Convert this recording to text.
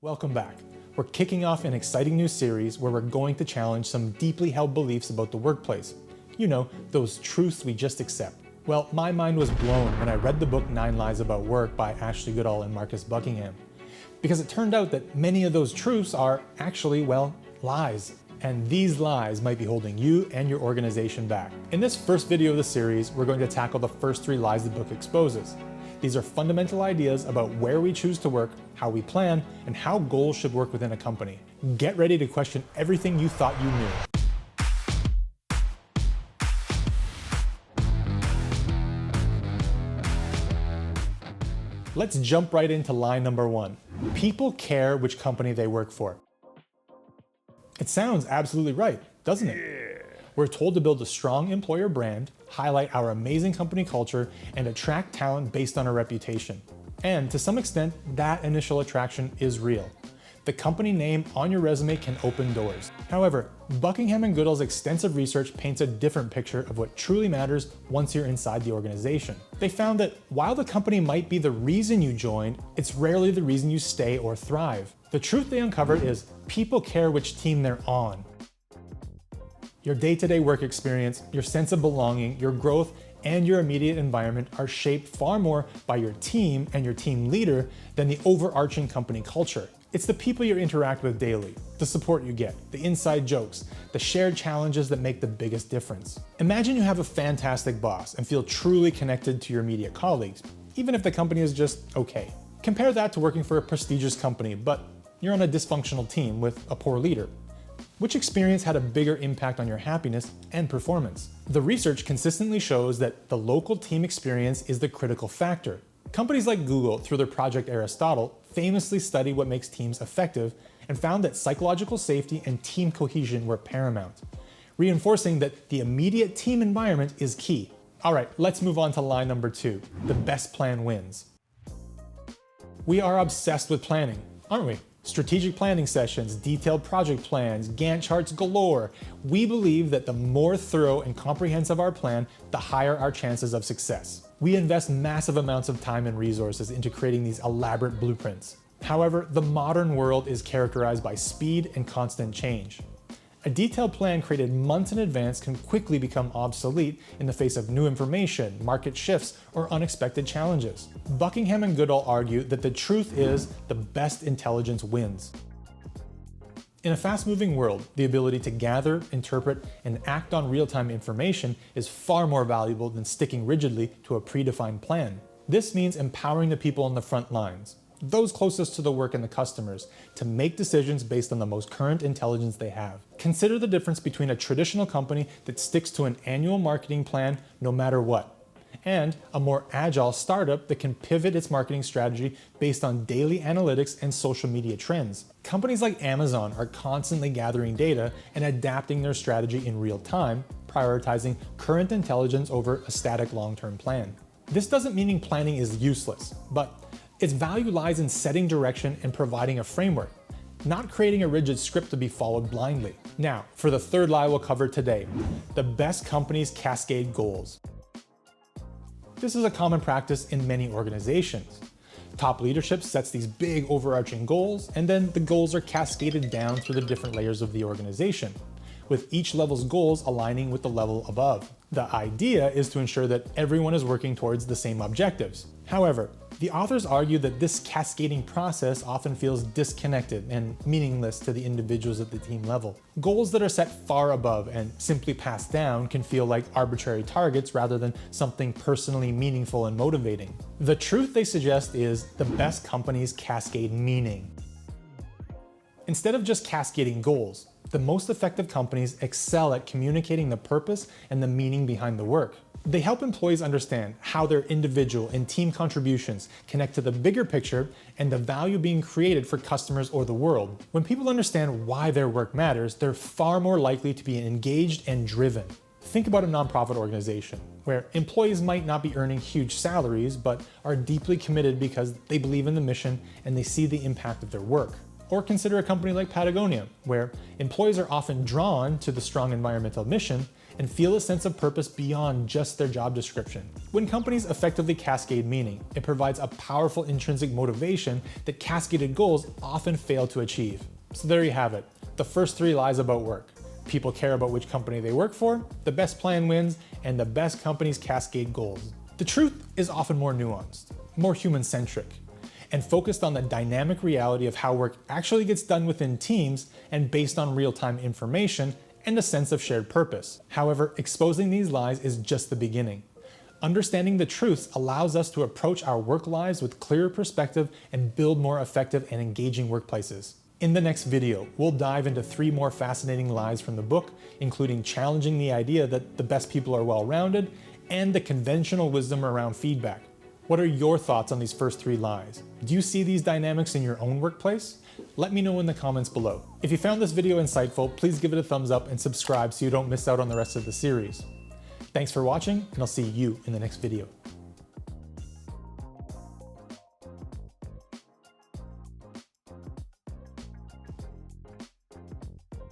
Welcome back. We're kicking off an exciting new series where we're going to challenge some deeply held beliefs about the workplace. You know, those truths we just accept. Well, my mind was blown when I read the book 9 Lies About Work by Ashley Goodall and Marcus Buckingham. Because it turned out that many of those truths are actually, well, lies. And these lies might be holding you and your organization back. In this first video of the series, we're going to tackle the first 3 lies the book exposes. These are fundamental ideas about where we choose to work, how we plan, and how goals should work within a company. Get ready to question everything you thought you knew. Let's jump right into lie number 1. People care which company they work for. It sounds absolutely right, doesn't it? We're told to build a strong employer brand, highlight our amazing company culture, and attract talent based on our reputation. And to some extent, that initial attraction is real. The company name on your resume can open doors. However, Buckingham and Goodall's extensive research paints a different picture of what truly matters once you're inside the organization. They found that while the company might be the reason you joined, it's rarely the reason you stay or thrive. The truth they uncovered is people care which team they're on. Your day-to-day work experience, your sense of belonging, your growth, and your immediate environment are shaped far more by your team and your team leader than the overarching company culture. It's the people you interact with daily, the support you get, the inside jokes, the shared challenges that make the biggest difference. Imagine you have a fantastic boss and feel truly connected to your immediate colleagues, even if the company is just okay. Compare that to working for a prestigious company, but you're on a dysfunctional team with a poor leader. Which experience had a bigger impact on your happiness and performance? The research consistently shows that the local team experience is the critical factor. Companies like Google, through their Project Aristotle, famously studied what makes teams effective and found that psychological safety and team cohesion were paramount, reinforcing that the immediate team environment is key. All right, let's move on to lie number 2. The best plan wins. We are obsessed with planning, aren't we? Strategic planning sessions, detailed project plans, Gantt charts galore. We believe that the more thorough and comprehensive our plan, the higher our chances of success. We invest massive amounts of time and resources into creating these elaborate blueprints. However, the modern world is characterized by speed and constant change. A detailed plan created months in advance can quickly become obsolete in the face of new information, market shifts, or unexpected challenges. Buckingham and Goodall argue that the truth is the best intelligence wins. In a fast-moving world, the ability to gather, interpret, and act on real-time information is far more valuable than sticking rigidly to a predefined plan. This means empowering the people on the front lines, those closest to the work and the customers, to make decisions based on the most current intelligence they have. Consider the difference between a traditional company that sticks to an annual marketing plan no matter what, and a more agile startup that can pivot its marketing strategy based on daily analytics and social media trends. Companies like Amazon are constantly gathering data and adapting their strategy in real time, prioritizing current intelligence over a static long-term plan. This doesn't mean planning is useless, but its value lies in setting direction and providing a framework, not creating a rigid script to be followed blindly. Now, for the third lie we'll cover today, the best companies cascade goals. This is a common practice in many organizations. Top leadership sets these big overarching goals, and then the goals are cascaded down through the different layers of the organization, with each level's goals aligning with the level above. The idea is to ensure that everyone is working towards the same objectives. However, the authors argue that this cascading process often feels disconnected and meaningless to the individuals at the team level. Goals that are set far above and simply passed down can feel like arbitrary targets rather than something personally meaningful and motivating. The truth they suggest is the best companies cascade meaning. Instead of just cascading goals, the most effective companies excel at communicating the purpose and the meaning behind the work. They help employees understand how their individual and team contributions connect to the bigger picture and the value being created for customers or the world. When people understand why their work matters, they're far more likely to be engaged and driven. Think about a nonprofit organization, where employees might not be earning huge salaries, but are deeply committed because they believe in the mission and they see the impact of their work. Or consider a company like Patagonia, where employees are often drawn to the strong environmental mission and feel a sense of purpose beyond just their job description. When companies effectively cascade meaning, it provides a powerful intrinsic motivation that cascaded goals often fail to achieve. So there you have it, the first 3 lies about work. People care about which company they work for, the best plan wins, and the best companies cascade goals. The truth is often more nuanced, more human-centric, and focused on the dynamic reality of how work actually gets done within teams and based on real-time information and a sense of shared purpose. However, exposing these lies is just the beginning. Understanding the truths allows us to approach our work lives with clearer perspective and build more effective and engaging workplaces. In the next video, we'll dive into 3 more fascinating lies from the book, including challenging the idea that the best people are well-rounded and the conventional wisdom around feedback. What are your thoughts on these first 3 lies? Do you see these dynamics in your own workplace? Let me know in the comments below. If you found this video insightful, please give it a thumbs up and subscribe so you don't miss out on the rest of the series. Thanks for watching, and I'll see you in the next video.